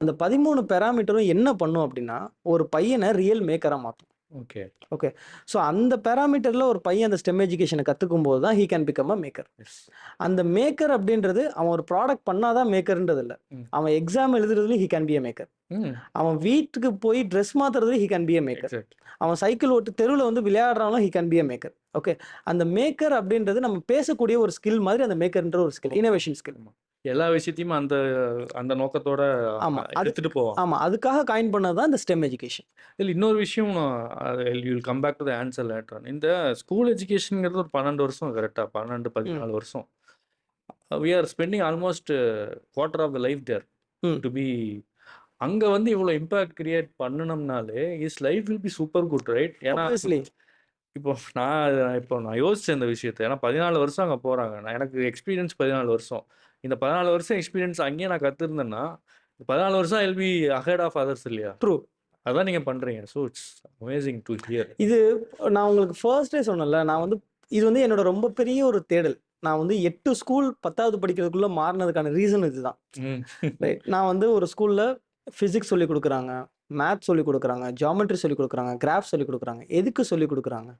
அந்த 13 பாராமீட்டரும் என்ன பண்ணும் அப்படின்னா, ஒரு பையன ரியல் மேக்கரா மாத்தும். ஓகே. ஓகே. ஸோ அந்த பாராமீட்டர்ல ஒரு பையன் அந்த ஸ்டெம் எஜுகேஷன கத்துக்கும்போது தான் he can become a maker. Yes. அந்த மேக்கர் அப்படின்றது அவன் ஒரு ப்ராடக்ட் பண்ணா தான் மேக்கர்ன்றது இல்ல. ம். அவன் எக்ஸாம் எழுதுறதுலயும் he can be a maker. ம். அவன் வீட்டுக்கு போய் ட்ரெஸ் மாத்துறதுலயும் he can be a maker. Exact. அவன் சைக்கிள் ஓட்டு தெருவுல வந்து விளையாடுறாலும் he can be a maker. Okay. அந்த மேக்கர் அப்படின்றது நம்ம பேசக்கூடிய ஒரு ஸ்கில் மாதிரி அந்த மேக்கர்ன்ற ஒரு ஸ்கில். Innovation skill. ஆமா. எல்லா விஷயத்தையும் அந்த அந்த நோக்கத்தோட ஆமா. எடுத்துட்டு போவான். ஆமா. அதுக்காக காயின் பண்ணது தான் இந்த ஸ்டெம் எஜுகேஷன். இதுல இன்னொரு விஷயம் you will come back to the answer later on. இந்த ஸ்கூல் எஜுகேஷன்ங்கிறது ஒரு 12 வருஷம் கரெக்ட்டா? 12, ம். 14 வருஷம். We are spending almost quarter of the life there ம். டு பி அங்க வந்து இவ்வளோ இம்பாக்ட் கிரியேட் பண்ணணும்னாலே is life will be super good right? ஏன்னா ஆப்வியஸ்லி. இப்போ நான் யோசிச்சேன் இந்த விஷயத்த. ஏன்னா 14 வருஷம் அங்க போறாங்க. எனக்கு எக்ஸ்பீரியன்ஸ் 14 வருஷம். இந்த 14 வருஷம் எக்ஸ்பீரியன்ஸ் அங்கேயே நான் கத்துருந்தேன்னா, 14 வருஷம் I will be ahead of others இல்லையா? ட்ரூ. அதான் நீங்க பண்றீங்க. So it's amazing to hear. இது நான் உங்களுக்கு ஃபர்ஸ்ட்டே சொன்னேன்ல, நான் வந்து இது வந்து என்னோட ரொம்ப பெரிய ஒரு தேடல். நான் வந்து 8 ஸ்கூல் 10வது படிக்கிறதுக்குள்ள மாறுனதுக்கான ரீசன் இதுதான். ம். ரைட். நான் வந்து ஒரு ஸ்கூல்ல பிசிக்ஸ் சொல்லிக் குடுக்குறாங்க, மேத்ஸ் சொல்லிக் குடுக்குறாங்க, ஜியோமெட்ரி சொல்லிக் குடுக்குறாங்க, கிராஃப் சொல்லிக் குடுக்குறாங்க. எதுக்கு சொல்லிக் குடுக்குறாங்க?